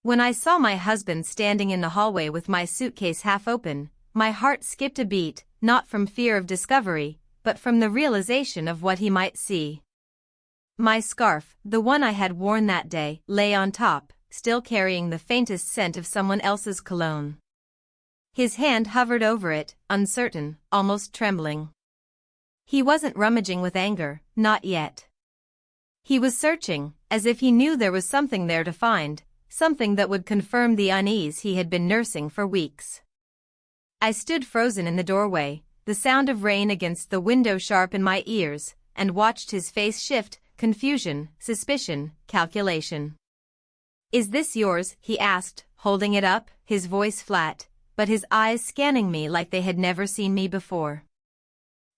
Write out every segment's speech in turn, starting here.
When I saw my husband standing in the hallway with my suitcase half open, my heart skipped a beat, not from fear of discovery, but from the realization of what he might see. My scarf, the one I had worn that day, lay on top, still carrying the faintest scent of someone else's cologne. His hand hovered over it, uncertain, almost trembling. He wasn't rummaging with anger, not yet. He was searching, as if he knew there was something there to find, something that would confirm the unease he had been nursing for weeks. I stood frozen in the doorway, the sound of rain against the window sharp in my ears, and watched his face shift, confusion, suspicion, calculation. "Is this yours?" he asked, holding it up, his voice flat, but his eyes scanning me like they had never seen me before.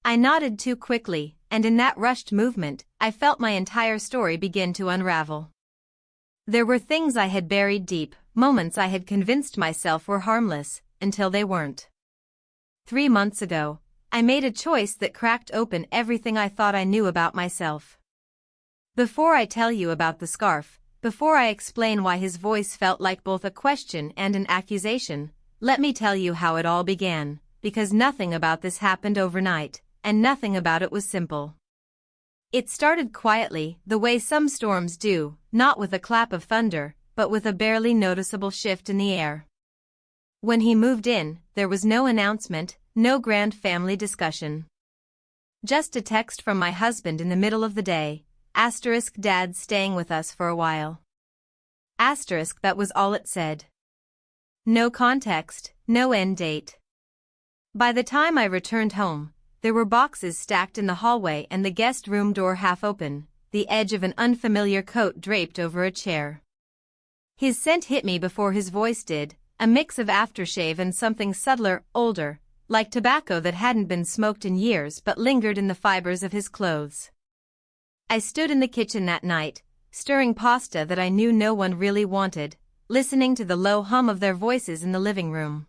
I nodded too quickly, and in that rushed movement, I felt my entire story begin to unravel. There were things I had buried deep, moments I had convinced myself were harmless, until they weren't. 3 months ago, I made a choice that cracked open everything I thought I knew about myself. Before I tell you about the scarf, before I explain why his voice felt like both a question and an accusation, let me tell you how it all began, because nothing about this happened overnight, and nothing about it was simple. It started quietly, the way some storms do, not with a clap of thunder, but with a barely noticeable shift in the air. When he moved in, there was no announcement, no grand family discussion. Just a text from my husband in the middle of the day, * Dad's staying with us for a while. * That was all it said. No context, no end date. By the time I returned home, there were boxes stacked in the hallway and the guest room door half open, the edge of an unfamiliar coat draped over a chair. His scent hit me before his voice did, a mix of aftershave and something subtler, older, like tobacco that hadn't been smoked in years but lingered in the fibers of his clothes. I stood in the kitchen that night, stirring pasta that I knew no one really wanted, listening to the low hum of their voices in the living room.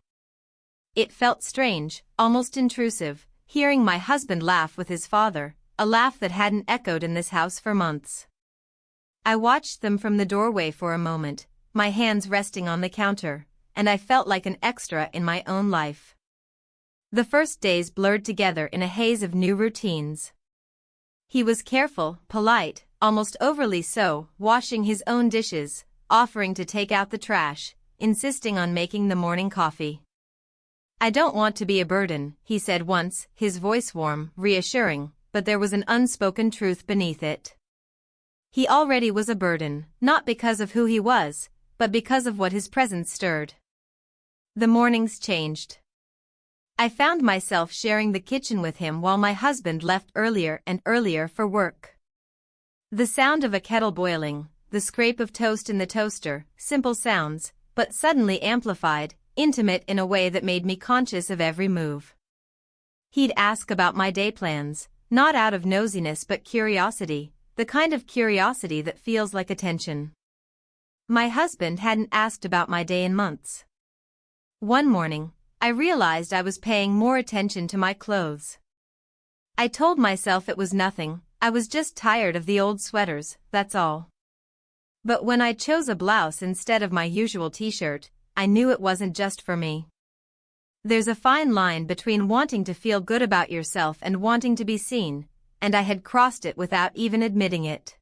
It felt strange, almost intrusive, hearing my husband laugh with his father, a laugh that hadn't echoed in this house for months. I watched them from the doorway for a moment, my hands resting on the counter, and I felt like an extra in my own life. The first days blurred together in a haze of new routines. He was careful, polite, almost overly so, washing his own dishes, offering to take out the trash, insisting on making the morning coffee. "I don't want to be a burden," he said once, his voice warm, reassuring, but there was an unspoken truth beneath it. He already was a burden, not because of who he was, but because of what his presence stirred. The mornings changed. I found myself sharing the kitchen with him while my husband left earlier and earlier for work. The sound of a kettle boiling, the scrape of toast in the toaster, simple sounds, but suddenly amplified, intimate in a way that made me conscious of every move. He'd ask about my day plans, not out of nosiness but curiosity, the kind of curiosity that feels like attention. My husband hadn't asked about my day in months. One morning, I realized I was paying more attention to my clothes. I told myself it was nothing, I was just tired of the old sweaters, that's all. But when I chose a blouse instead of my usual t-shirt, I knew it wasn't just for me. There's a fine line between wanting to feel good about yourself and wanting to be seen, and I had crossed it without even admitting it.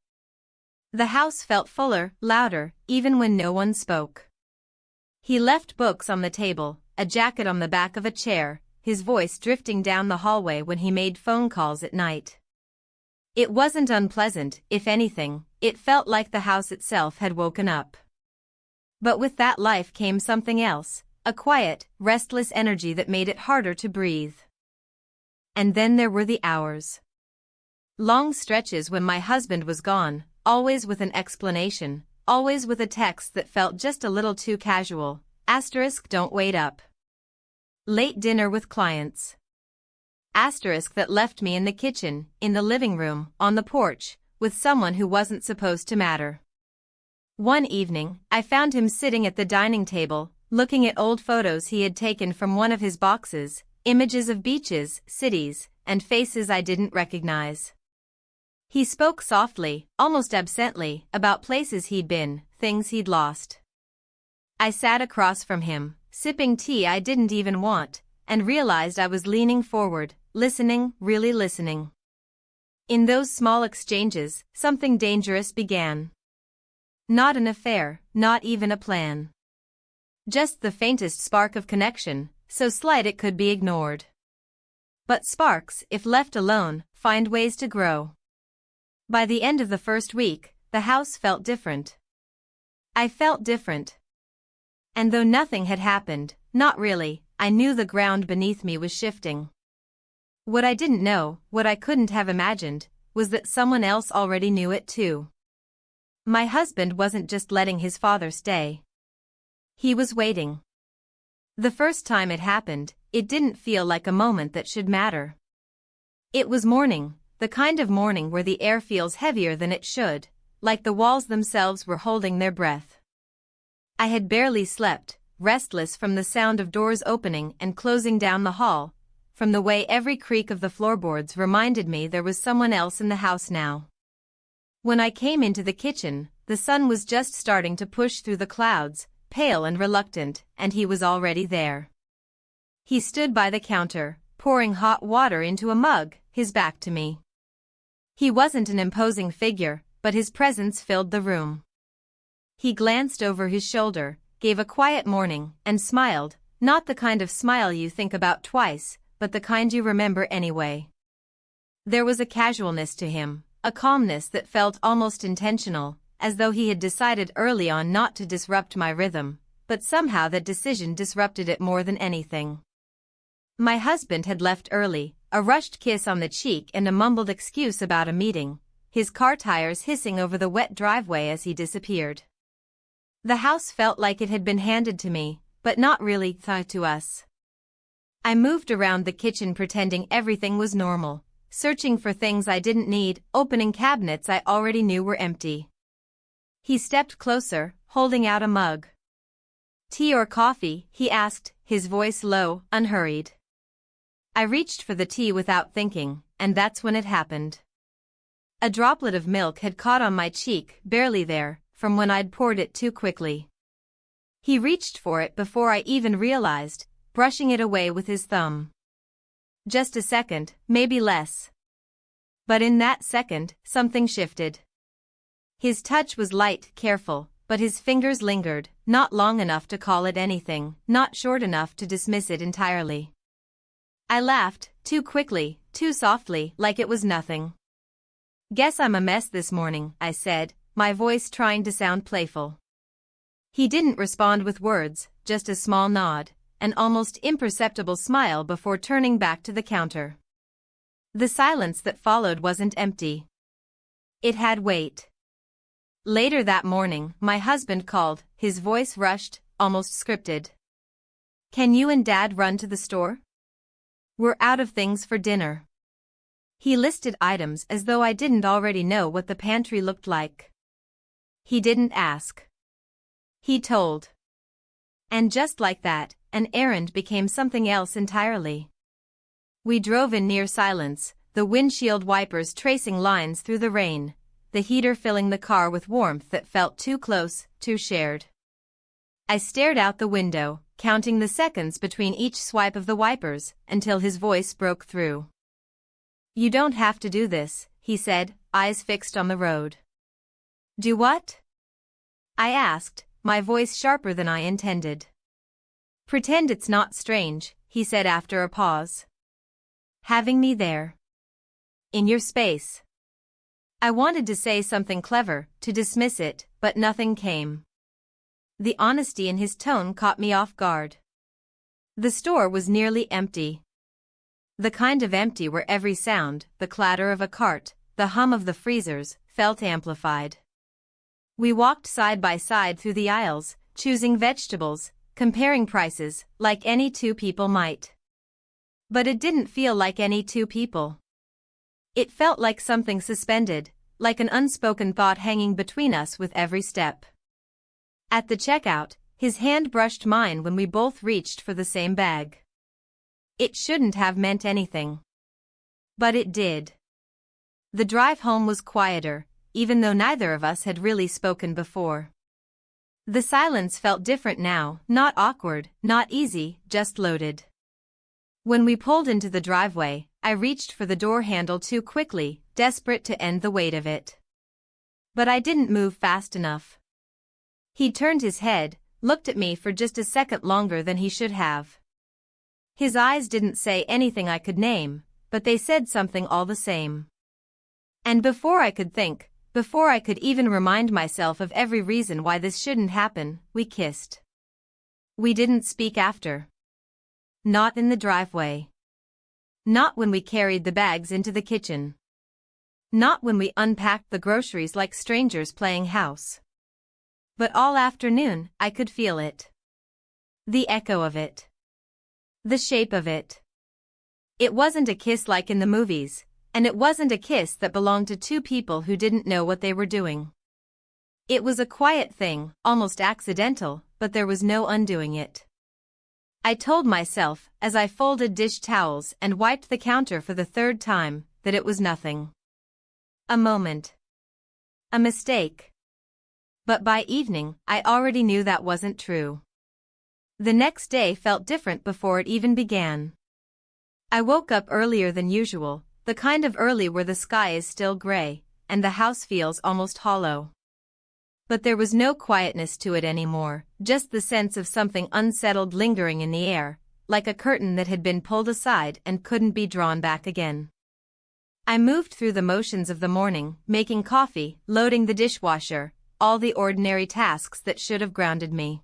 The house felt fuller, louder, even when no one spoke. He left books on the table, a jacket on the back of a chair, his voice drifting down the hallway when he made phone calls at night. It wasn't unpleasant, if anything, it felt like the house itself had woken up. But with that life came something else, a quiet, restless energy that made it harder to breathe. And then there were the hours. Long stretches when my husband was gone, always with an explanation, always with a text that felt just a little too casual, * don't wait up. Late dinner with clients. * that left me in the kitchen, in the living room, on the porch, with someone who wasn't supposed to matter. One evening, I found him sitting at the dining table, looking at old photos he had taken from one of his boxes, images of beaches, cities, and faces I didn't recognize. He spoke softly, almost absently, about places he'd been, things he'd lost. I sat across from him, sipping tea I didn't even want, and realized I was leaning forward, listening, really listening. In those small exchanges, something dangerous began. Not an affair, not even a plan. Just the faintest spark of connection, so slight it could be ignored. But sparks, if left alone, find ways to grow. By the end of the first week, the house felt different. I felt different. And though nothing had happened, not really, I knew the ground beneath me was shifting. What I didn't know, what I couldn't have imagined, was that someone else already knew it too. My husband wasn't just letting his father stay. He was waiting. The first time it happened, it didn't feel like a moment that should matter. It was morning, the kind of morning where the air feels heavier than it should, like the walls themselves were holding their breath. I had barely slept, restless from the sound of doors opening and closing down the hall, from the way every creak of the floorboards reminded me there was someone else in the house now. When I came into the kitchen, the sun was just starting to push through the clouds, pale and reluctant, and he was already there. He stood by the counter, pouring hot water into a mug, his back to me. He wasn't an imposing figure, but his presence filled the room. He glanced over his shoulder, gave a quiet morning, and smiled, not the kind of smile you think about twice, but the kind you remember anyway. There was a casualness to him, a calmness that felt almost intentional, as though he had decided early on not to disrupt my rhythm, but somehow that decision disrupted it more than anything. My husband had left early, a rushed kiss on the cheek and a mumbled excuse about a meeting, his car tires hissing over the wet driveway as he disappeared. The house felt like it had been handed to me, but not really to us. I moved around the kitchen pretending everything was normal, searching for things I didn't need, opening cabinets I already knew were empty. He stepped closer, holding out a mug. "Tea or coffee?" he asked, his voice low, unhurried. I reached for the tea without thinking, and that's when it happened. A droplet of milk had caught on my cheek, barely there, from when I'd poured it too quickly. He reached for it before I even realized, brushing it away with his thumb. Just a second, maybe less. But in that second, something shifted. His touch was light, careful, but his fingers lingered, not long enough to call it anything, not short enough to dismiss it entirely. I laughed, too quickly, too softly, like it was nothing. "Guess I'm a mess this morning," I said, my voice trying to sound playful. He didn't respond with words, just a small nod, an almost imperceptible smile before turning back to the counter. The silence that followed wasn't empty. It had weight. Later that morning, my husband called, his voice rushed, almost scripted. "Can you and Dad run to the store? We're out of things for dinner." He listed items as though I didn't already know what the pantry looked like. He didn't ask. He told. And just like that, an errand became something else entirely. We drove in near silence, the windshield wipers tracing lines through the rain, the heater filling the car with warmth that felt too close, too shared. I stared out the window, counting the seconds between each swipe of the wipers, until his voice broke through. "You don't have to do this," he said, eyes fixed on the road. "Do what?" I asked, my voice sharper than I intended. "Pretend it's not strange," he said after a pause. "Having me there. In your space." I wanted to say something clever, to dismiss it, but nothing came. The honesty in his tone caught me off guard. The store was nearly empty. The kind of empty where every sound, the clatter of a cart, the hum of the freezers, felt amplified. We walked side by side through the aisles, choosing vegetables, comparing prices, like any two people might. But it didn't feel like any two people. It felt like something suspended, like an unspoken thought hanging between us with every step. At the checkout, his hand brushed mine when we both reached for the same bag. It shouldn't have meant anything. But it did. The drive home was quieter, even though neither of us had really spoken before. The silence felt different now, not awkward, not easy, just loaded. When we pulled into the driveway, I reached for the door handle too quickly, desperate to end the weight of it. But I didn't move fast enough. He turned his head, looked at me for just a second longer than he should have. His eyes didn't say anything I could name, but they said something all the same. And before I could think, before I could even remind myself of every reason why this shouldn't happen, we kissed. We didn't speak after. Not in the driveway. Not when we carried the bags into the kitchen. Not when we unpacked the groceries like strangers playing house. But all afternoon, I could feel it. The echo of it. The shape of it. It wasn't a kiss like in the movies, and it wasn't a kiss that belonged to two people who didn't know what they were doing. It was a quiet thing, almost accidental, but there was no undoing it. I told myself, as I folded dish towels and wiped the counter for the third time, that it was nothing. A moment. A mistake. But by evening, I already knew that wasn't true. The next day felt different before it even began. I woke up earlier than usual, the kind of early where the sky is still gray, and the house feels almost hollow. But there was no quietness to it anymore, just the sense of something unsettled lingering in the air, like a curtain that had been pulled aside and couldn't be drawn back again. I moved through the motions of the morning, making coffee, loading the dishwasher, all the ordinary tasks that should have grounded me.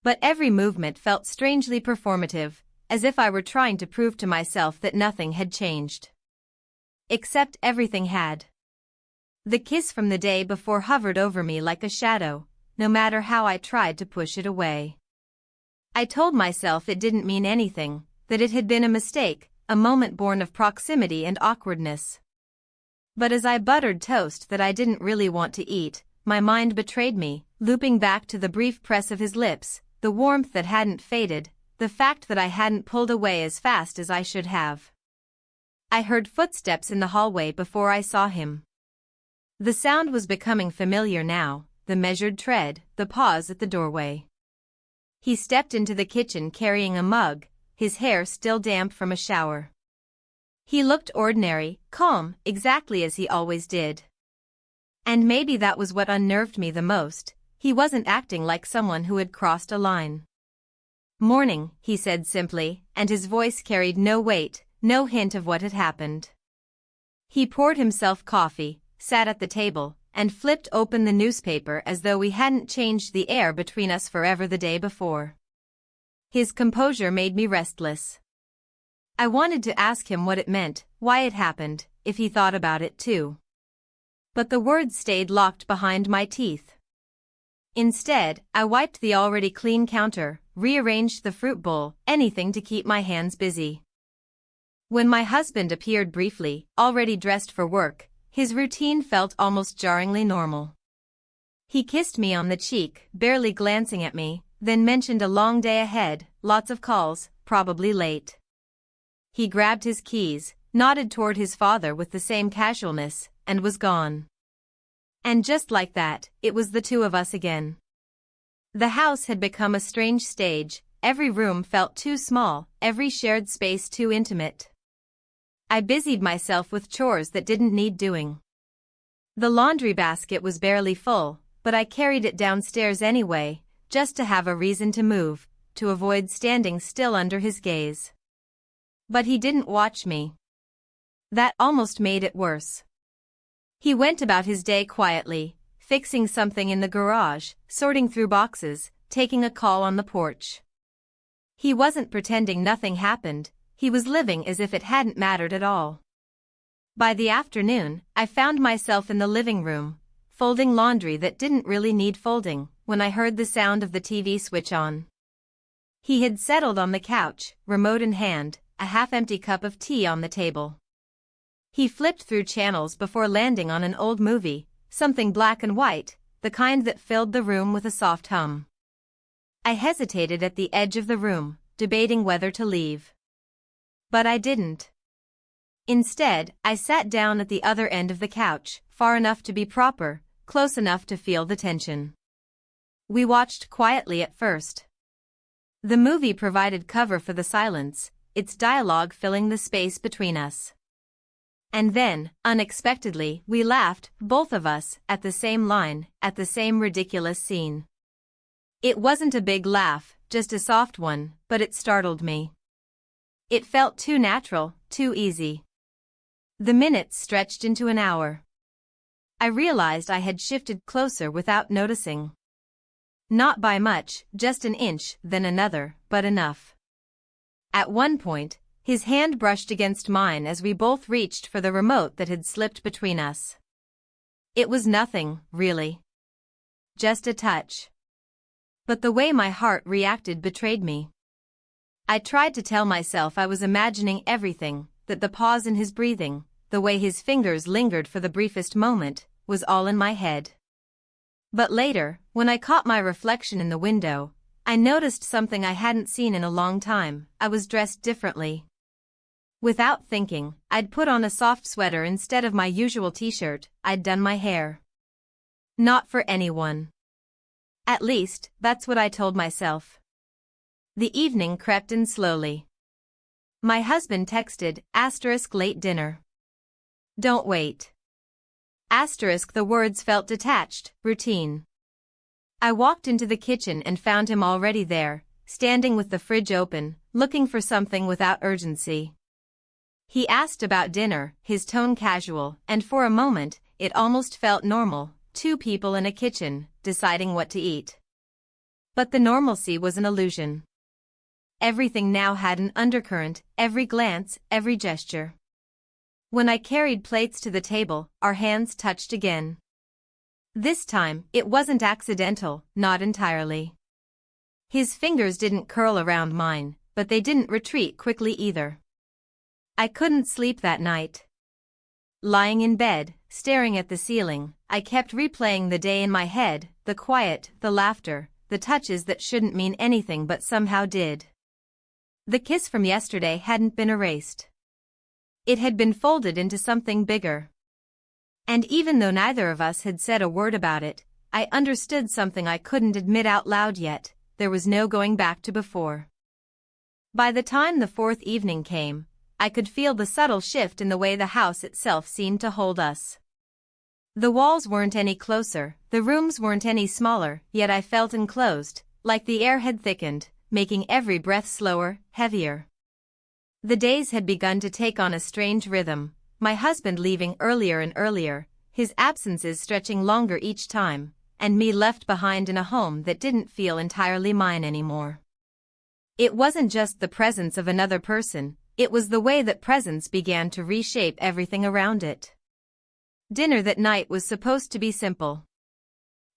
But every movement felt strangely performative, as if I were trying to prove to myself that nothing had changed. Except everything had. The kiss from the day before hovered over me like a shadow, no matter how I tried to push it away. I told myself it didn't mean anything, that it had been a mistake, a moment born of proximity and awkwardness. But as I buttered toast that I didn't really want to eat, my mind betrayed me, looping back to the brief press of his lips, the warmth that hadn't faded, the fact that I hadn't pulled away as fast as I should have. I heard footsteps in the hallway before I saw him. The sound was becoming familiar now, the measured tread, the pause at the doorway. He stepped into the kitchen carrying a mug, his hair still damp from a shower. He looked ordinary, calm, exactly as he always did. And maybe that was what unnerved me the most, he wasn't acting like someone who had crossed a line. "Morning," he said simply, and his voice carried no weight, no hint of what had happened. He poured himself coffee, sat at the table, and flipped open the newspaper as though we hadn't changed the air between us forever the day before. His composure made me restless. I wanted to ask him what it meant, why it happened, if he thought about it too. But the words stayed locked behind my teeth. Instead, I wiped the already clean counter, rearranged the fruit bowl, anything to keep my hands busy. When my husband appeared briefly, already dressed for work, his routine felt almost jarringly normal. He kissed me on the cheek, barely glancing at me, then mentioned a long day ahead, lots of calls, probably late. He grabbed his keys, nodded toward his father with the same casualness, and was gone. And just like that, it was the two of us again. The house had become a strange stage, every room felt too small, every shared space too intimate. I busied myself with chores that didn't need doing. The laundry basket was barely full, but I carried it downstairs anyway, just to have a reason to move, to avoid standing still under his gaze. But he didn't watch me. That almost made it worse. He went about his day quietly, fixing something in the garage, sorting through boxes, taking a call on the porch. He wasn't pretending nothing happened, he was living as if it hadn't mattered at all. By the afternoon, I found myself in the living room, folding laundry that didn't really need folding, when I heard the sound of the TV switch on. He had settled on the couch, remote in hand, a half-empty cup of tea on the table. He flipped through channels before landing on an old movie, something black and white, the kind that filled the room with a soft hum. I hesitated at the edge of the room, debating whether to leave. But I didn't. Instead, I sat down at the other end of the couch, far enough to be proper, close enough to feel the tension. We watched quietly at first. The movie provided cover for the silence, its dialogue filling the space between us. And then, unexpectedly, we laughed, both of us, at the same line, at the same ridiculous scene. It wasn't a big laugh, just a soft one, but it startled me. It felt too natural, too easy. The minutes stretched into an hour. I realized I had shifted closer without noticing. Not by much, just an inch, then another, but enough. At one point, his hand brushed against mine as we both reached for the remote that had slipped between us. It was nothing, really. Just a touch. But the way my heart reacted betrayed me. I tried to tell myself I was imagining everything, that the pause in his breathing, the way his fingers lingered for the briefest moment, was all in my head. But later, when I caught my reflection in the window, I noticed something I hadn't seen in a long time. I was dressed differently. Without thinking, I'd put on a soft sweater instead of my usual t-shirt. I'd done my hair. Not for anyone. At least, that's what I told myself. The evening crept in slowly. My husband texted, *late dinner. Don't wait. The words felt detached, routine. I walked into the kitchen and found him already there, standing with the fridge open, looking for something without urgency. He asked about dinner, his tone casual, and for a moment, it almost felt normal, two people in a kitchen, deciding what to eat. But the normalcy was an illusion. Everything now had an undercurrent, every glance, every gesture. When I carried plates to the table, our hands touched again. This time, it wasn't accidental, not entirely. His fingers didn't curl around mine, but they didn't retreat quickly either. I couldn't sleep that night. Lying in bed, staring at the ceiling, I kept replaying the day in my head, the quiet, the laughter, the touches that shouldn't mean anything but somehow did. The kiss from yesterday hadn't been erased. It had been folded into something bigger. And even though neither of us had said a word about it, I understood something I couldn't admit out loud yet. There was no going back to before. By the time the fourth evening came, I could feel the subtle shift in the way the house itself seemed to hold us. The walls weren't any closer, the rooms weren't any smaller, yet I felt enclosed, like the air had thickened, making every breath slower, heavier. The days had begun to take on a strange rhythm, my husband leaving earlier and earlier, his absences stretching longer each time, and me left behind in a home that didn't feel entirely mine anymore. It wasn't just the presence of another person, it was the way that presence began to reshape everything around it. Dinner that night was supposed to be simple.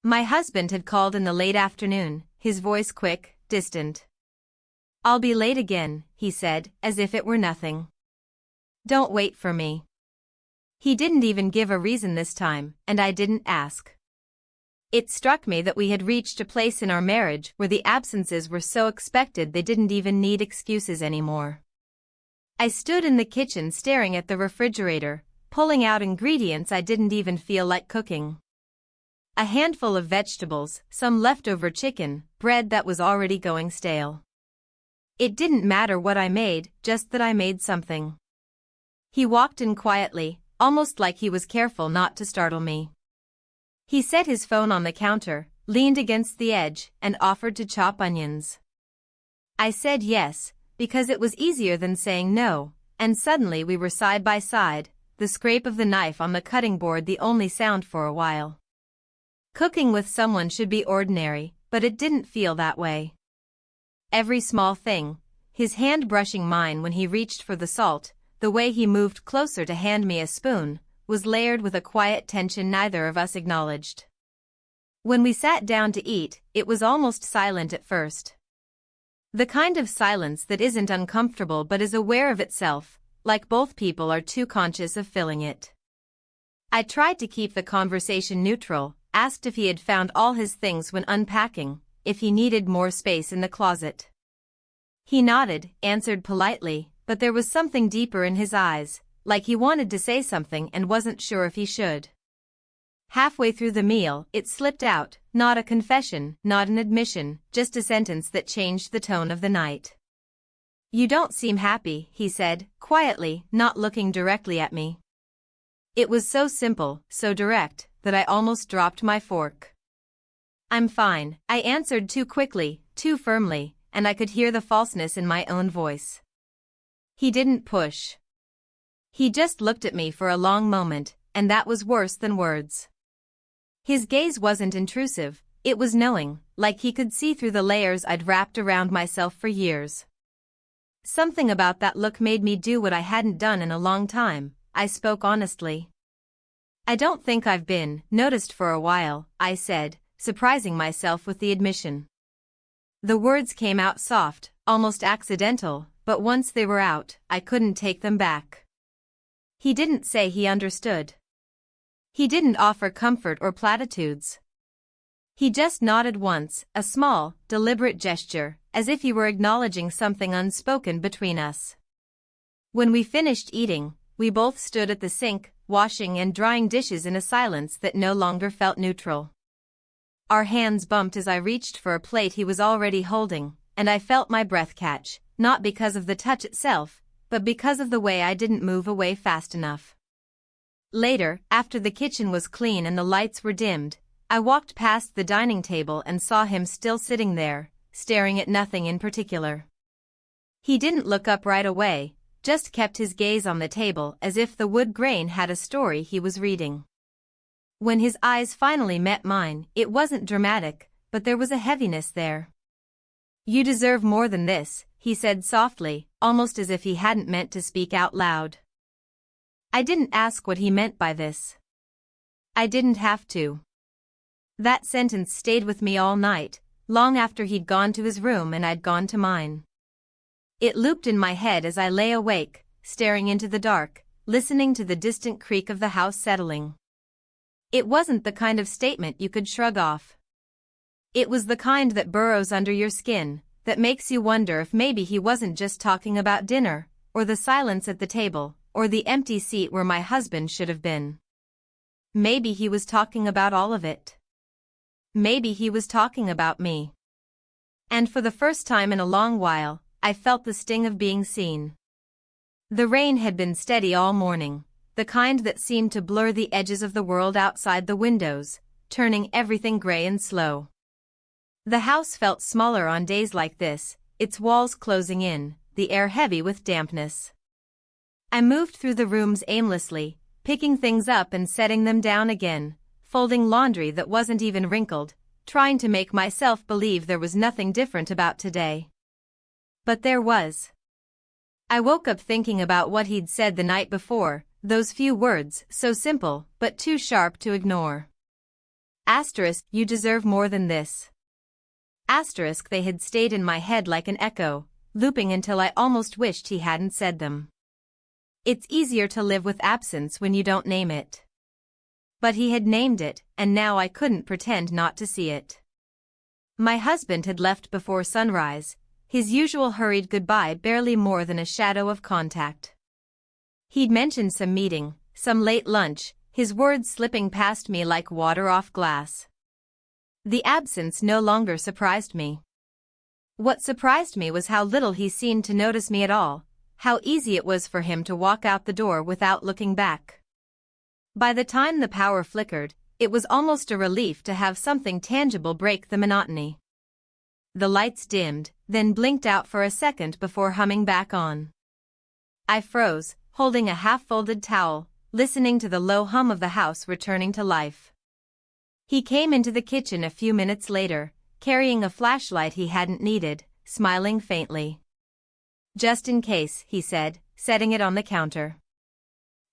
My husband had called in the late afternoon, his voice quick, distant. "I'll be late again," he said, as if it were nothing. "Don't wait for me." He didn't even give a reason this time, and I didn't ask. It struck me that we had reached a place in our marriage where the absences were so expected they didn't even need excuses anymore. I stood in the kitchen staring at the refrigerator, pulling out ingredients I didn't even feel like cooking. A handful of vegetables, some leftover chicken, bread that was already going stale. It didn't matter what I made, just that I made something. He walked in quietly, almost like he was careful not to startle me. He set his phone on the counter, leaned against the edge, and offered to chop onions. I said yes, because it was easier than saying no, and suddenly we were side by side, the scrape of the knife on the cutting board the only sound for a while. Cooking with someone should be ordinary, but it didn't feel that way. Every small thing, his hand brushing mine when he reached for the salt, the way he moved closer to hand me a spoon, was layered with a quiet tension neither of us acknowledged. When we sat down to eat, it was almost silent at first. The kind of silence that isn't uncomfortable but is aware of itself, like both people are too conscious of filling it. I tried to keep the conversation neutral, asked if he had found all his things when unpacking, if he needed more space in the closet. He nodded, answered politely, but there was something deeper in his eyes, like he wanted to say something and wasn't sure if he should. Halfway through the meal, it slipped out, not a confession, not an admission, just a sentence that changed the tone of the night. "You don't seem happy," he said, quietly, not looking directly at me. It was so simple, so direct, that I almost dropped my fork. "I'm fine," I answered too quickly, too firmly, and I could hear the falseness in my own voice. He didn't push. He just looked at me for a long moment, and that was worse than words. His gaze wasn't intrusive, it was knowing, like he could see through the layers I'd wrapped around myself for years. Something about that look made me do what I hadn't done in a long time. I spoke honestly. "I don't think I've been noticed for a while," I said, surprising myself with the admission. The words came out soft, almost accidental, but once they were out, I couldn't take them back. He didn't say he understood. He didn't offer comfort or platitudes. He just nodded once, a small, deliberate gesture, as if he were acknowledging something unspoken between us. When we finished eating, we both stood at the sink, washing and drying dishes in a silence that no longer felt neutral. Our hands bumped as I reached for a plate he was already holding, and I felt my breath catch, not because of the touch itself, but because of the way I didn't move away fast enough. Later, after the kitchen was clean and the lights were dimmed, I walked past the dining table and saw him still sitting there, staring at nothing in particular. He didn't look up right away, just kept his gaze on the table as if the wood grain had a story he was reading. When his eyes finally met mine, it wasn't dramatic, but there was a heaviness there. "You deserve more than this," he said softly, almost as if he hadn't meant to speak out loud. I didn't ask what he meant by this. I didn't have to. That sentence stayed with me all night, long after he'd gone to his room and I'd gone to mine. It looped in my head as I lay awake, staring into the dark, listening to the distant creak of the house settling. It wasn't the kind of statement you could shrug off. It was the kind that burrows under your skin, that makes you wonder if maybe he wasn't just talking about dinner, or the silence at the table, or the empty seat where my husband should have been. Maybe he was talking about all of it. Maybe he was talking about me. And for the first time in a long while, I felt the sting of being seen. The rain had been steady all morning, the kind that seemed to blur the edges of the world outside the windows, turning everything gray and slow. The house felt smaller on days like this, its walls closing in, the air heavy with dampness. I moved through the rooms aimlessly, picking things up and setting them down again, folding laundry that wasn't even wrinkled, trying to make myself believe there was nothing different about today. But there was. I woke up thinking about what he'd said the night before, those few words, so simple, but too sharp to ignore. Asterisk, "You deserve more than this." Asterisk, they had stayed in my head like an echo, looping until I almost wished he hadn't said them. It's easier to live with absence when you don't name it. But he had named it, and now I couldn't pretend not to see it. My husband had left before sunrise, his usual hurried goodbye barely more than a shadow of contact. He'd mentioned some meeting, some late lunch, his words slipping past me like water off glass. The absence no longer surprised me. What surprised me was how little he seemed to notice me at all, how easy it was for him to walk out the door without looking back. By the time the power flickered, it was almost a relief to have something tangible break the monotony. The lights dimmed, then blinked out for a second before humming back on. I froze, holding a half-folded towel, listening to the low hum of the house returning to life. He came into the kitchen a few minutes later, carrying a flashlight he hadn't needed, smiling faintly. "Just in case," he said, setting it on the counter.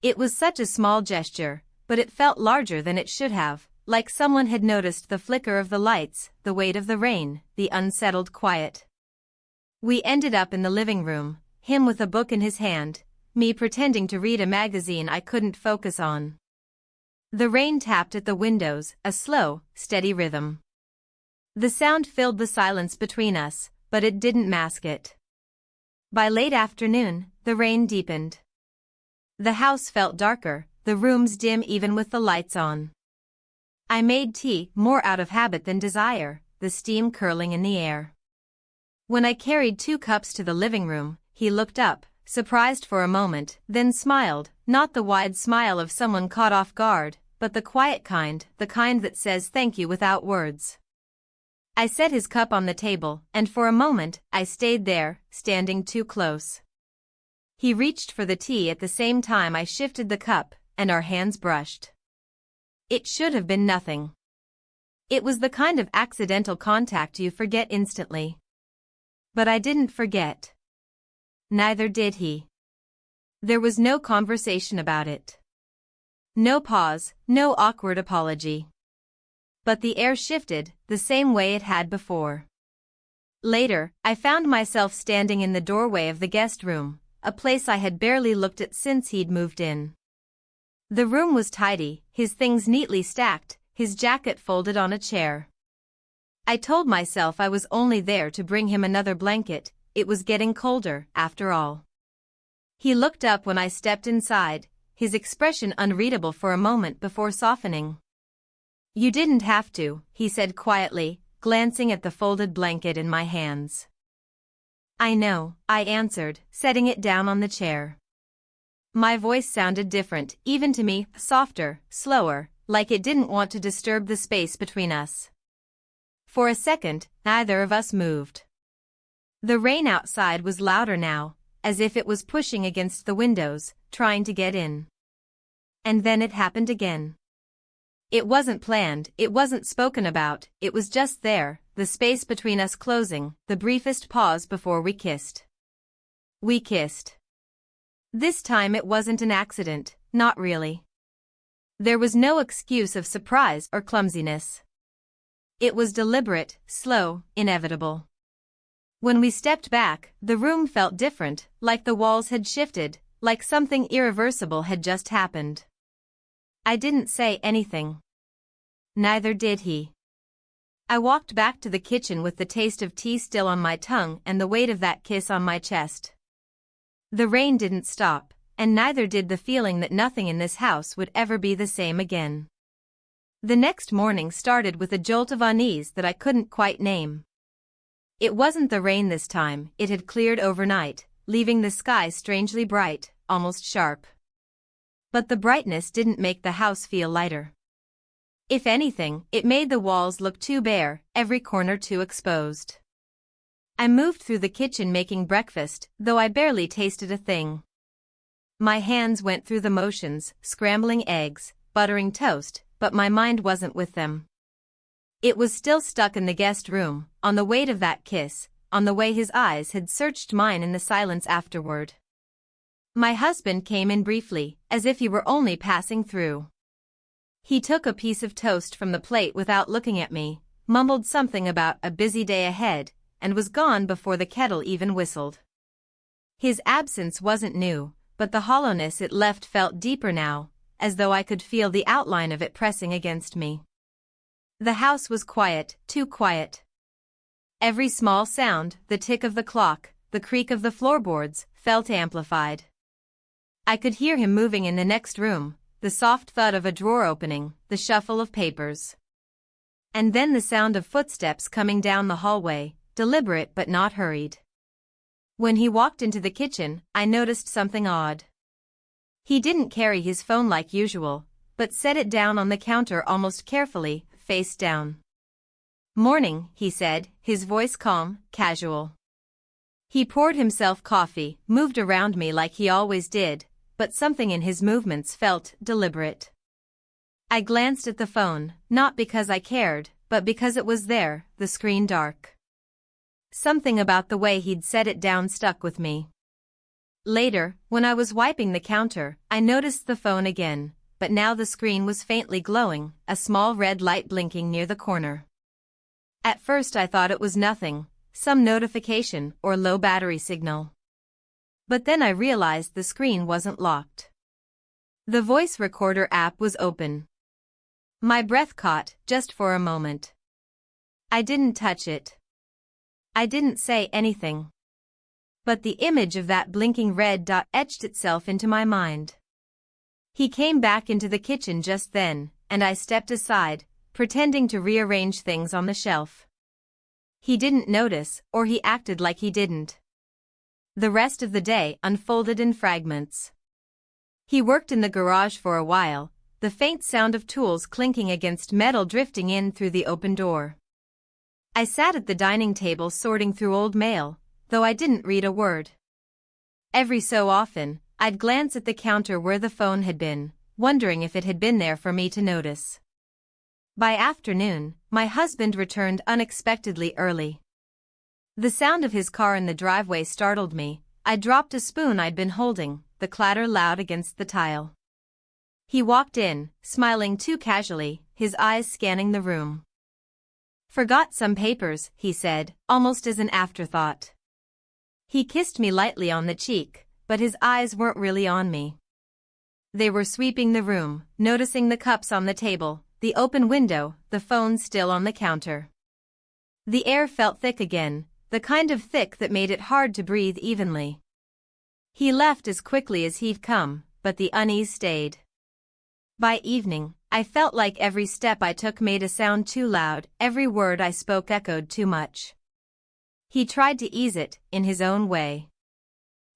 It was such a small gesture, but it felt larger than it should have, like someone had noticed the flicker of the lights, the weight of the rain, the unsettled quiet. We ended up in the living room, him with a book in his hand, me pretending to read a magazine I couldn't focus on. The rain tapped at the windows, a slow, steady rhythm. The sound filled the silence between us, but it didn't mask it. By late afternoon, the rain deepened. The house felt darker, the rooms dim even with the lights on. I made tea, more out of habit than desire, the steam curling in the air. When I carried 2 cups to the living room, he looked up, surprised for a moment, then smiled, not the wide smile of someone caught off guard, but the quiet kind, the kind that says thank you without words. I set his cup on the table, and for a moment, I stayed there, standing too close. He reached for the tea at the same time I shifted the cup, and our hands brushed. It should have been nothing. It was the kind of accidental contact you forget instantly. But I didn't forget. Neither did he. There was no conversation about it. No pause, no awkward apology. But the air shifted, the same way it had before. Later, I found myself standing in the doorway of the guest room, a place I had barely looked at since he'd moved in. The room was tidy, his things neatly stacked, his jacket folded on a chair. I told myself I was only there to bring him another blanket, it was getting colder, after all. He looked up when I stepped inside, his expression unreadable for a moment before softening. "You didn't have to," he said quietly, glancing at the folded blanket in my hands. "I know," I answered, setting it down on the chair. My voice sounded different, even to me, softer, slower, like it didn't want to disturb the space between us. For a second, neither of us moved. The rain outside was louder now, as if it was pushing against the windows, trying to get in. And then it happened again. It wasn't planned, it wasn't spoken about, it was just there, the space between us closing, the briefest pause before we kissed. We kissed. This time it wasn't an accident, not really. There was no excuse of surprise or clumsiness. It was deliberate, slow, inevitable. When we stepped back, the room felt different, like the walls had shifted, like something irreversible had just happened. I didn't say anything. Neither did he. I walked back to the kitchen with the taste of tea still on my tongue and the weight of that kiss on my chest. The rain didn't stop, and neither did the feeling that nothing in this house would ever be the same again. The next morning started with a jolt of unease that I couldn't quite name. It wasn't the rain this time, it had cleared overnight, leaving the sky strangely bright, almost sharp. But the brightness didn't make the house feel lighter. If anything, it made the walls look too bare, every corner too exposed. I moved through the kitchen making breakfast, though I barely tasted a thing. My hands went through the motions, scrambling eggs, buttering toast, but my mind wasn't with them. It was still stuck in the guest room, on the weight of that kiss, on the way his eyes had searched mine in the silence afterward. My husband came in briefly, as if he were only passing through. He took a piece of toast from the plate without looking at me, mumbled something about a busy day ahead, and was gone before the kettle even whistled. His absence wasn't new, but the hollowness it left felt deeper now, as though I could feel the outline of it pressing against me. The house was quiet, too quiet. Every small sound, the tick of the clock, the creak of the floorboards, felt amplified. I could hear him moving in the next room, the soft thud of a drawer opening, the shuffle of papers. And then the sound of footsteps coming down the hallway, deliberate but not hurried. When he walked into the kitchen, I noticed something odd. He didn't carry his phone like usual, but set it down on the counter almost carefully, face down. "Morning," he said, his voice calm, casual. He poured himself coffee, moved around me like he always did, but something in his movements felt deliberate. I glanced at the phone, not because I cared, but because it was there, the screen dark. Something about the way he'd set it down stuck with me. Later, when I was wiping the counter, I noticed the phone again, but now the screen was faintly glowing, a small red light blinking near the corner. At first I thought it was nothing, some notification or low battery signal. But then I realized the screen wasn't locked. The voice recorder app was open. My breath caught, just for a moment. I didn't touch it. I didn't say anything. But the image of that blinking red dot etched itself into my mind. He came back into the kitchen just then, and I stepped aside, pretending to rearrange things on the shelf. He didn't notice, or he acted like he didn't. The rest of the day unfolded in fragments. He worked in the garage for a while, the faint sound of tools clinking against metal drifting in through the open door. I sat at the dining table sorting through old mail, though I didn't read a word. Every so often, I'd glance at the counter where the phone had been, wondering if it had been there for me to notice. By afternoon, my husband returned unexpectedly early. The sound of his car in the driveway startled me. I dropped a spoon I'd been holding, the clatter loud against the tile. He walked in, smiling too casually, his eyes scanning the room. "Forgot some papers," he said, almost as an afterthought. He kissed me lightly on the cheek, but his eyes weren't really on me. They were sweeping the room, noticing the cups on the table, the open window, the phone still on the counter. The air felt thick again, the kind of thick that made it hard to breathe evenly. He left as quickly as he'd come, but the unease stayed. By evening, I felt like every step I took made a sound too loud, every word I spoke echoed too much. He tried to ease it, in his own way.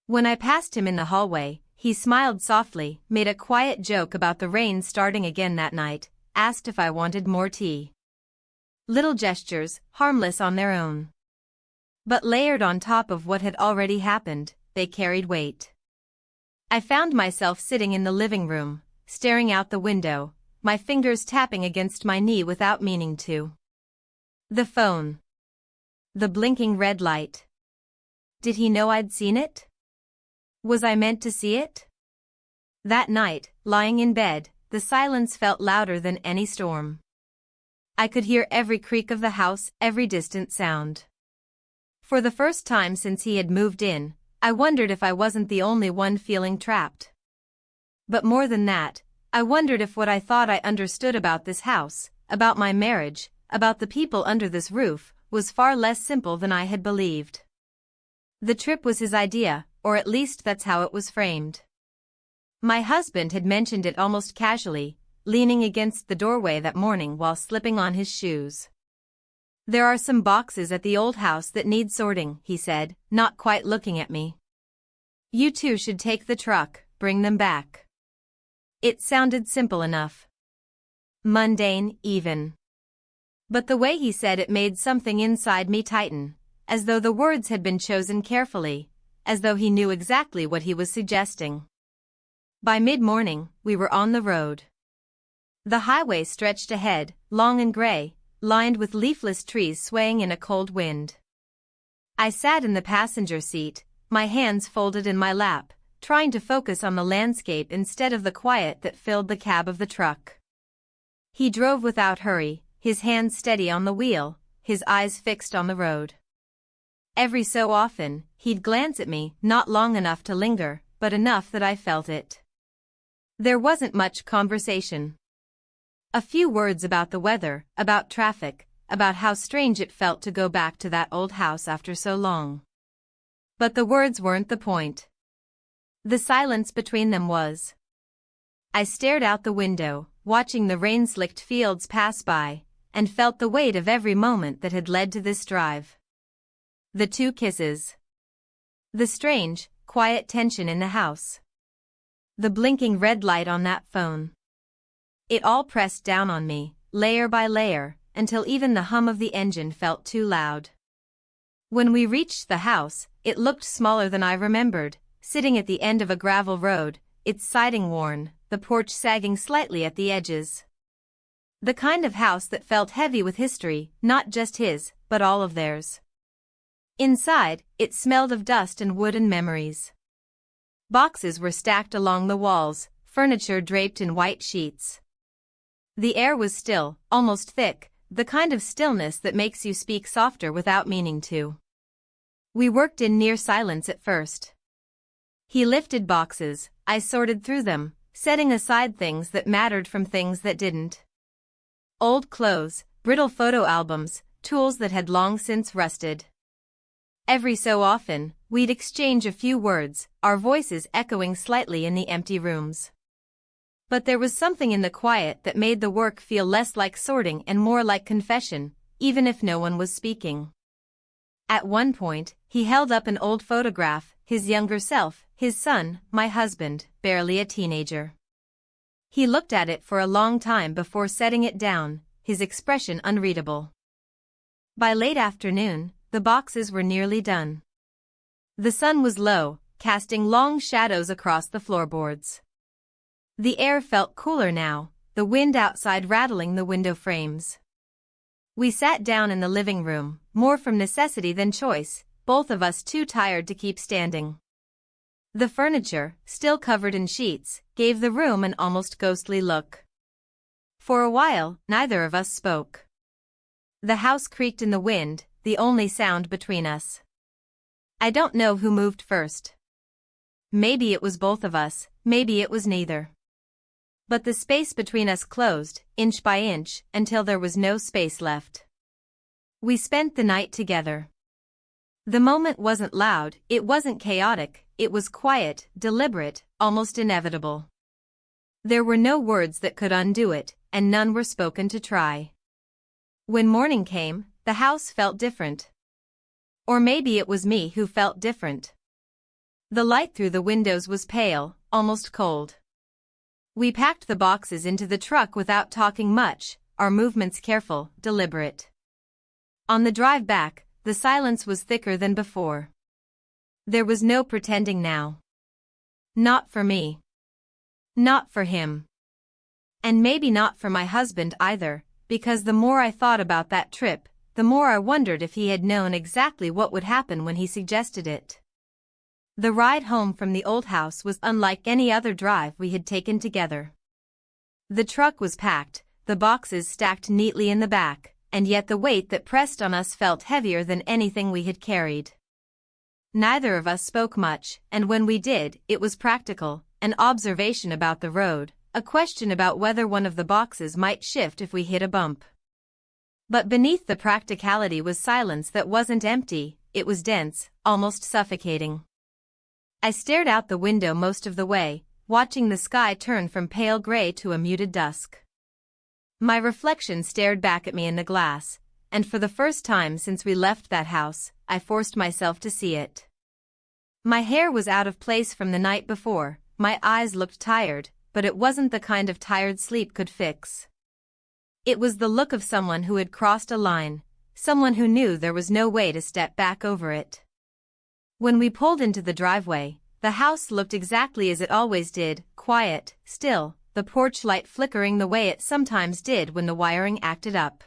When I passed him in the hallway, he smiled softly, made a quiet joke about the rain starting again that night, asked if I wanted more tea. Little gestures, harmless on their own. But layered on top of what had already happened, they carried weight. I found myself sitting in the living room, staring out the window, my fingers tapping against my knee without meaning to. The phone. The blinking red light. Did he know I'd seen it? Was I meant to see it? That night, lying in bed, the silence felt louder than any storm. I could hear every creak of the house, every distant sound. For the first time since he had moved in, I wondered if I wasn't the only one feeling trapped. But more than that, I wondered if what I thought I understood about this house, about my marriage, about the people under this roof, was far less simple than I had believed. The trip was his idea, or at least that's how it was framed. My husband had mentioned it almost casually, leaning against the doorway that morning while slipping on his shoes. "There are some boxes at the old house that need sorting," he said, not quite looking at me. "You two should take the truck, bring them back." It sounded simple enough. Mundane, even. But the way he said it made something inside me tighten, as though the words had been chosen carefully, as though he knew exactly what he was suggesting. By mid-morning, we were on the road. The highway stretched ahead, long and gray, lined with leafless trees swaying in a cold wind. I sat in the passenger seat, my hands folded in my lap, trying to focus on the landscape instead of the quiet that filled the cab of the truck. He drove without hurry, his hands steady on the wheel, his eyes fixed on the road. Every so often, he'd glance at me, not long enough to linger, but enough that I felt it. There wasn't much conversation. A few words about the weather, about traffic, about how strange it felt to go back to that old house after so long. But the words weren't the point. The silence between them was. I stared out the window, watching the rain-slicked fields pass by, and felt the weight of every moment that had led to this drive. The 2 kisses. The strange, quiet tension in the house. The blinking red light on that phone. It all pressed down on me, layer by layer, until even the hum of the engine felt too loud. When we reached the house, it looked smaller than I remembered, sitting at the end of a gravel road, its siding worn, the porch sagging slightly at the edges. The kind of house that felt heavy with history, not just his, but all of theirs. Inside, it smelled of dust and wood and memories. Boxes were stacked along the walls, furniture draped in white sheets. The air was still, almost thick, the kind of stillness that makes you speak softer without meaning to. We worked in near silence at first. He lifted boxes, I sorted through them, setting aside things that mattered from things that didn't. Old clothes, brittle photo albums, tools that had long since rusted. Every so often, we'd exchange a few words, our voices echoing slightly in the empty rooms. But there was something in the quiet that made the work feel less like sorting and more like confession, even if no one was speaking. At one point, he held up an old photograph, his younger self, his son, my husband, barely a teenager. He looked at it for a long time before setting it down, his expression unreadable. By late afternoon, the boxes were nearly done. The sun was low, casting long shadows across the floorboards. The air felt cooler now, the wind outside rattling the window frames. We sat down in the living room, more from necessity than choice, both of us too tired to keep standing. The furniture, still covered in sheets, gave the room an almost ghostly look. For a while, neither of us spoke. The house creaked in the wind, the only sound between us. I don't know who moved first. Maybe it was both of us, maybe it was neither. But the space between us closed, inch by inch, until there was no space left. We spent the night together. The moment wasn't loud, it wasn't chaotic, it was quiet, deliberate, almost inevitable. There were no words that could undo it, and none were spoken to try. When morning came, the house felt different. Or maybe it was me who felt different. The light through the windows was pale, almost cold. We packed the boxes into the truck without talking much, our movements careful, deliberate. On the drive back, the silence was thicker than before. There was no pretending now. Not for me. Not for him. And maybe not for my husband either, because the more I thought about that trip, the more I wondered if he had known exactly what would happen when he suggested it. The ride home from the old house was unlike any other drive we had taken together. The truck was packed, the boxes stacked neatly in the back, and yet the weight that pressed on us felt heavier than anything we had carried. Neither of us spoke much, and when we did, it was practical, an observation about the road, a question about whether one of the boxes might shift if we hit a bump. But beneath the practicality was silence that wasn't empty, it was dense, almost suffocating. I stared out the window most of the way, watching the sky turn from pale gray to a muted dusk. My reflection stared back at me in the glass, and for the first time since we left that house, I forced myself to see it. My hair was out of place from the night before, my eyes looked tired, but it wasn't the kind of tired sleep could fix. It was the look of someone who had crossed a line, someone who knew there was no way to step back over it. When we pulled into the driveway, the house looked exactly as it always did, quiet, still, the porch light flickering the way it sometimes did when the wiring acted up.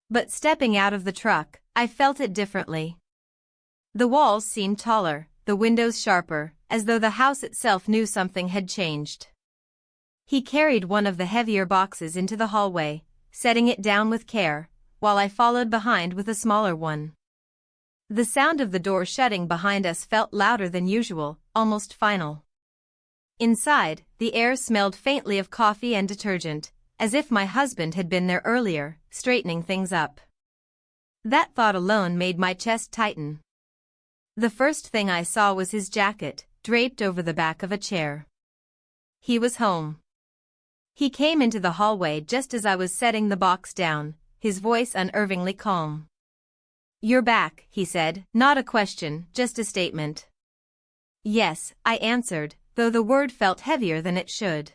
But stepping out of the truck, I felt it differently. The walls seemed taller, the windows sharper, as though the house itself knew something had changed. He carried one of the heavier boxes into the hallway, setting it down with care, while I followed behind with a smaller one. The sound of the door shutting behind us felt louder than usual, almost final. Inside, the air smelled faintly of coffee and detergent, as if my husband had been there earlier, straightening things up. That thought alone made my chest tighten. The first thing I saw was his jacket, draped over the back of a chair. He was home. He came into the hallway just as I was setting the box down, his voice unervingly calm. "You're back," he said, not a question, just a statement. "Yes," I answered, though the word felt heavier than it should.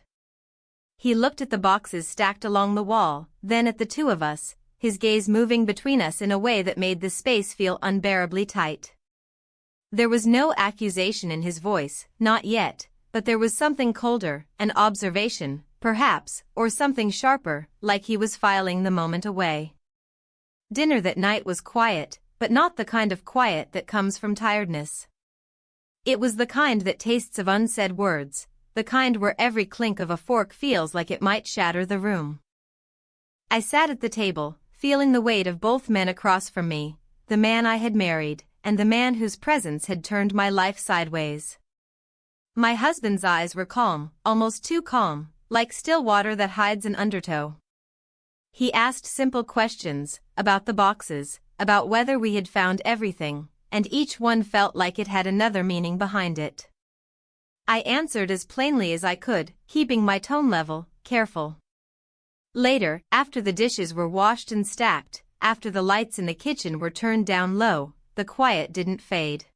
He looked at the boxes stacked along the wall, then at the two of us, his gaze moving between us in a way that made the space feel unbearably tight. There was no accusation in his voice, not yet, but there was something colder, an observation, perhaps, or something sharper, like he was filing the moment away. Dinner that night was quiet, but not the kind of quiet that comes from tiredness. It was the kind that tastes of unsaid words, the kind where every clink of a fork feels like it might shatter the room. I sat at the table, feeling the weight of both men across from me, the man I had married, and the man whose presence had turned my life sideways. My husband's eyes were calm, almost too calm, like still water that hides an undertow. He asked simple questions, about the boxes, about whether we had found everything, and each one felt like it had another meaning behind it. I answered as plainly as I could, keeping my tone level, careful. Later, after the dishes were washed and stacked, after the lights in the kitchen were turned down low, the quiet didn't fade.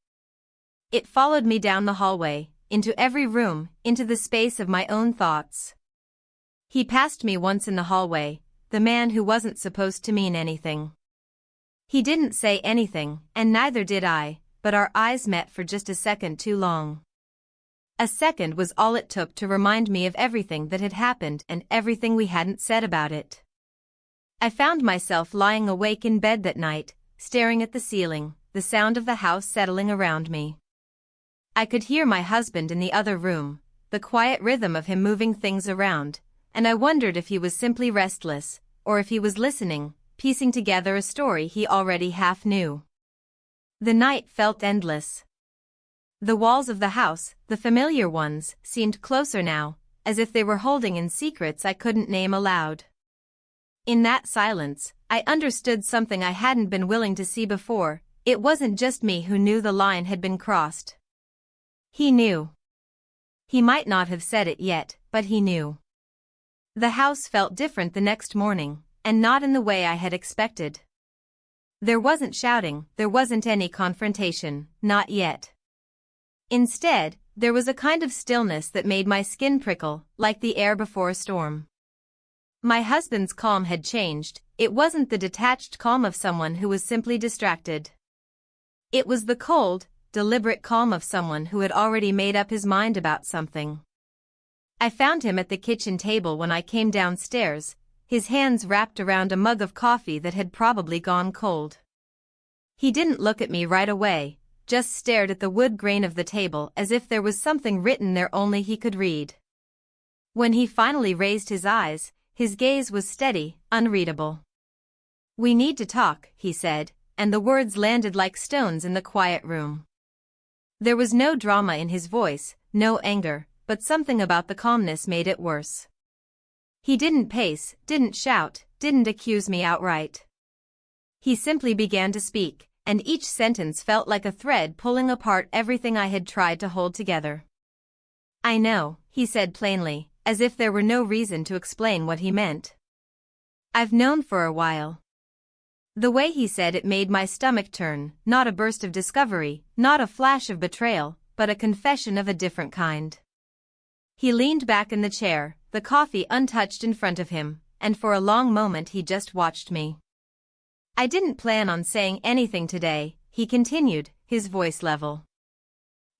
It followed me down the hallway, into every room, into the space of my own thoughts. He passed me once in the hallway, the man who wasn't supposed to mean anything. He didn't say anything, and neither did I, but our eyes met for just a second too long. A second was all it took to remind me of everything that had happened and everything we hadn't said about it. I found myself lying awake in bed that night, staring at the ceiling, the sound of the house settling around me. I could hear my husband in the other room, the quiet rhythm of him moving things around, and I wondered if he was simply restless, or if he was listening, piecing together a story he already half knew. The night felt endless. The walls of the house, the familiar ones, seemed closer now, as if they were holding in secrets I couldn't name aloud. In that silence, I understood something I hadn't been willing to see before. It wasn't just me who knew the line had been crossed. He knew. He might not have said it yet, but he knew. The house felt different the next morning, and not in the way I had expected. There wasn't shouting, there wasn't any confrontation, not yet. Instead, there was a kind of stillness that made my skin prickle, like the air before a storm. My husband's calm had changed. It wasn't the detached calm of someone who was simply distracted. It was the cold, deliberate calm of someone who had already made up his mind about something. I found him at the kitchen table when I came downstairs, his hands wrapped around a mug of coffee that had probably gone cold. He didn't look at me right away, just stared at the wood grain of the table as if there was something written there only he could read. When he finally raised his eyes, his gaze was steady, unreadable. "We need to talk," he said, and the words landed like stones in the quiet room. There was no drama in his voice, no anger, but something about the calmness made it worse. He didn't pace, didn't shout, didn't accuse me outright. He simply began to speak, and each sentence felt like a thread pulling apart everything I had tried to hold together. "I know," he said plainly, as if there were no reason to explain what he meant. "I've known for a while." The way he said it made my stomach turn, not a burst of discovery, not a flash of betrayal, but a confession of a different kind. He leaned back in the chair, the coffee untouched in front of him, and for a long moment he just watched me. "I didn't plan on saying anything today," he continued, his voice level.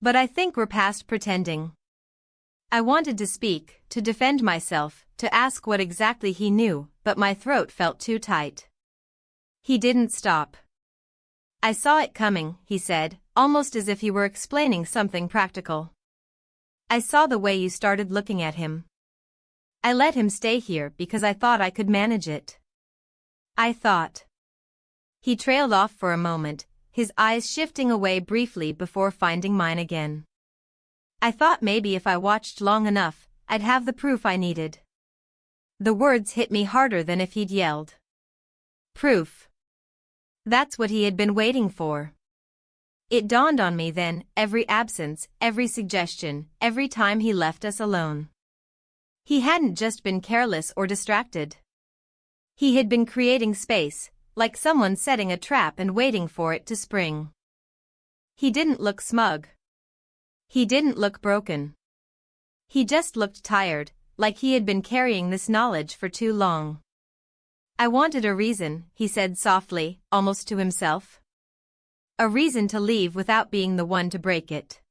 "But I think we're past pretending." I wanted to speak, to defend myself, to ask what exactly he knew, but my throat felt too tight. He didn't stop. "I saw it coming," he said, almost as if he were explaining something practical. "I saw the way you started looking at him. I let him stay here because I thought I could manage it. I thought." He trailed off for a moment, his eyes shifting away briefly before finding mine again. "I thought maybe if I watched long enough, I'd have the proof I needed." The words hit me harder than if he'd yelled. Proof. That's what he had been waiting for. It dawned on me then, every absence, every suggestion, every time he left us alone. He hadn't just been careless or distracted. He had been creating space, like someone setting a trap and waiting for it to spring. He didn't look smug. He didn't look broken. He just looked tired, like he had been carrying this knowledge for too long. "I wanted a reason," he said softly, almost to himself. "A reason to leave without being the one to break it."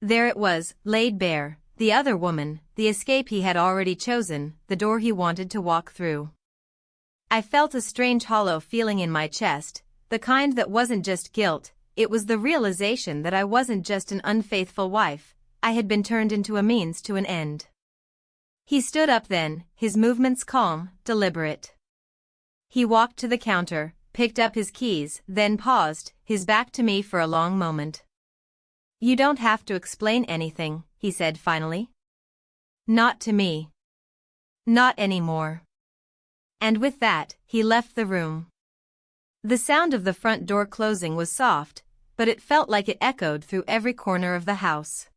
There it was, laid bare, the other woman, the escape he had already chosen, the door he wanted to walk through. I felt a strange hollow feeling in my chest, the kind that wasn't just guilt, it was the realization that I wasn't just an unfaithful wife, I had been turned into a means to an end. He stood up then, his movements calm, deliberate. He walked to the counter, picked up his keys, then paused, his back to me for a long moment. "You don't have to explain anything," he said finally. "Not to me. Not anymore." And with that, he left the room. The sound of the front door closing was soft, but it felt like it echoed through every corner of the house.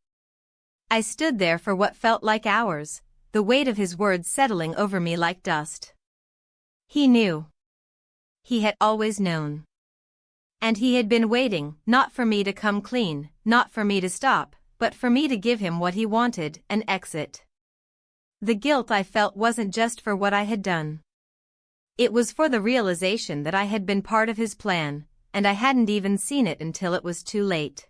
I stood there for what felt like hours, the weight of his words settling over me like dust. He knew. He had always known. And he had been waiting, not for me to come clean, not for me to stop, but for me to give him what he wanted, an exit. The guilt I felt wasn't just for what I had done. It was for the realization that I had been part of his plan, and I hadn't even seen it until it was too late.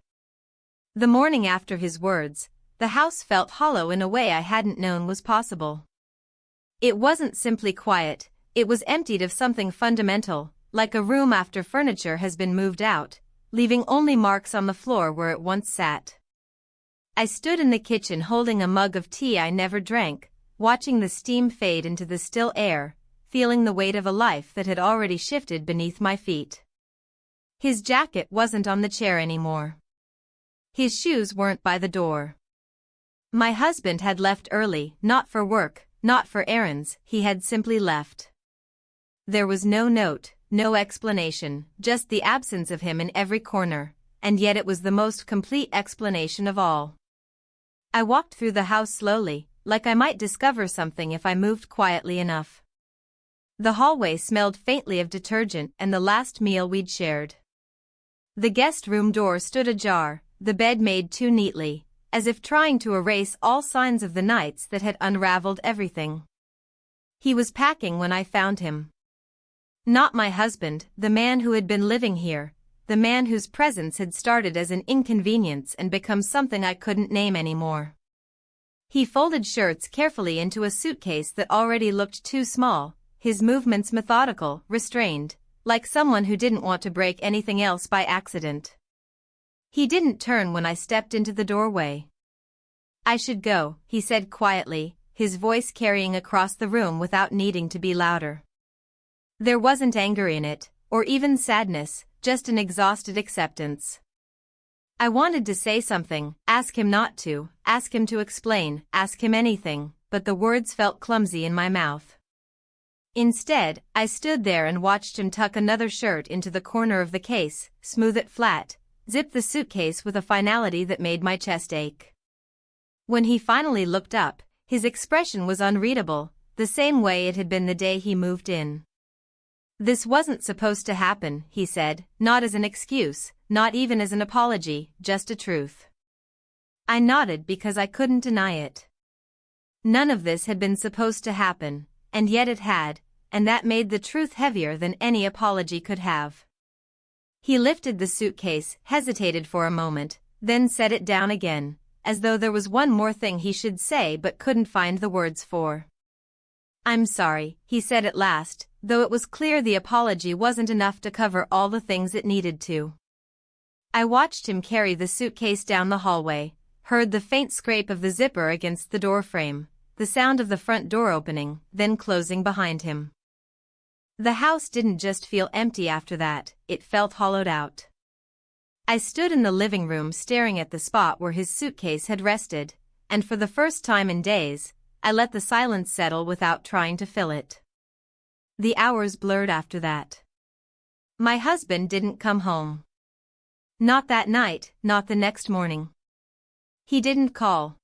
The morning after his words, the house felt hollow in a way I hadn't known was possible. It wasn't simply quiet, it was emptied of something fundamental, like a room after furniture has been moved out, leaving only marks on the floor where it once sat. I stood in the kitchen holding a mug of tea I never drank, watching the steam fade into the still air, feeling the weight of a life that had already shifted beneath my feet. His jacket wasn't on the chair anymore. His shoes weren't by the door. My husband had left early, not for work, not for errands, he had simply left. There was no note, no explanation, just the absence of him in every corner, and yet it was the most complete explanation of all. I walked through the house slowly, like I might discover something if I moved quietly enough. The hallway smelled faintly of detergent and the last meal we'd shared. The guest room door stood ajar, the bed made too neatly, as if trying to erase all signs of the nights that had unraveled everything. He was packing when I found him. Not my husband, the man who had been living here, the man whose presence had started as an inconvenience and become something I couldn't name anymore. He folded shirts carefully into a suitcase that already looked too small, his movements methodical, restrained, like someone who didn't want to break anything else by accident. He didn't turn when I stepped into the doorway. "I should go," he said quietly, his voice carrying across the room without needing to be louder. There wasn't anger in it, or even sadness, just an exhausted acceptance. I wanted to say something, ask him not to, ask him to explain, ask him anything, but the words felt clumsy in my mouth. Instead, I stood there and watched him tuck another shirt into the corner of the case, smooth it flat, zip the suitcase with a finality that made my chest ache. When he finally looked up, his expression was unreadable, the same way it had been the day he moved in. "This wasn't supposed to happen," he said, not as an excuse, not even as an apology, just a truth. I nodded because I couldn't deny it. None of this had been supposed to happen, and yet it had, and that made the truth heavier than any apology could have. He lifted the suitcase, hesitated for a moment, then set it down again, as though there was one more thing he should say but couldn't find the words for. "I'm sorry," he said at last, though it was clear the apology wasn't enough to cover all the things it needed to. I watched him carry the suitcase down the hallway, heard the faint scrape of the zipper against the doorframe, the sound of the front door opening, then closing behind him. The house didn't just feel empty after that, it felt hollowed out. I stood in the living room staring at the spot where his suitcase had rested, and for the first time in days, I let the silence settle without trying to fill it. The hours blurred after that. My husband didn't come home. Not that night, not the next morning. He didn't call.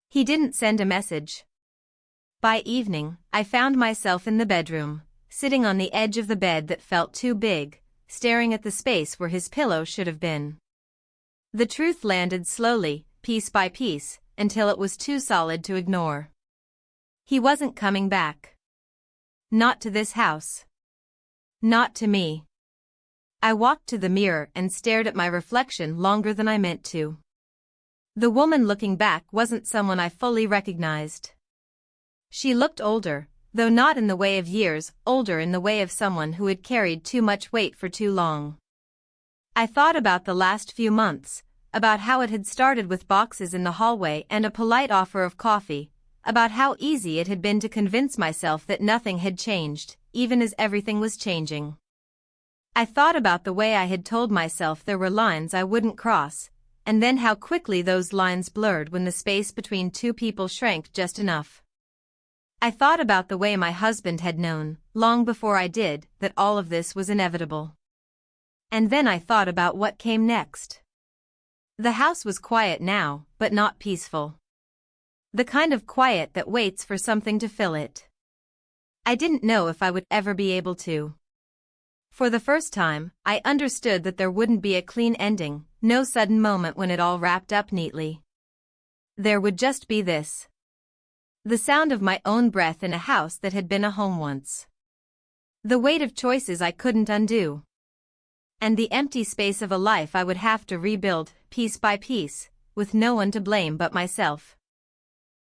He didn't send a message. By evening, I found myself in the bedroom, sitting on the edge of the bed that felt too big, staring at the space where his pillow should have been. The truth landed slowly, piece by piece, until it was too solid to ignore. He wasn't coming back. Not to this house. Not to me. I walked to the mirror and stared at my reflection longer than I meant to. The woman looking back wasn't someone I fully recognized. She looked older, though not in the way of years, older in the way of someone who had carried too much weight for too long. I thought about the last few months, about how it had started with boxes in the hallway and a polite offer of coffee, about how easy it had been to convince myself that nothing had changed, even as everything was changing. I thought about the way I had told myself there were lines I wouldn't cross, and then how quickly those lines blurred when the space between two people shrank just enough. I thought about the way my husband had known, long before I did, that all of this was inevitable. And then I thought about what came next. The house was quiet now, but not peaceful. The kind of quiet that waits for something to fill it. I didn't know if I would ever be able to. For the first time, I understood that there wouldn't be a clean ending, no sudden moment when it all wrapped up neatly. There would just be this. The sound of my own breath in a house that had been a home once. The weight of choices I couldn't undo. And the empty space of a life I would have to rebuild, piece by piece, with no one to blame but myself.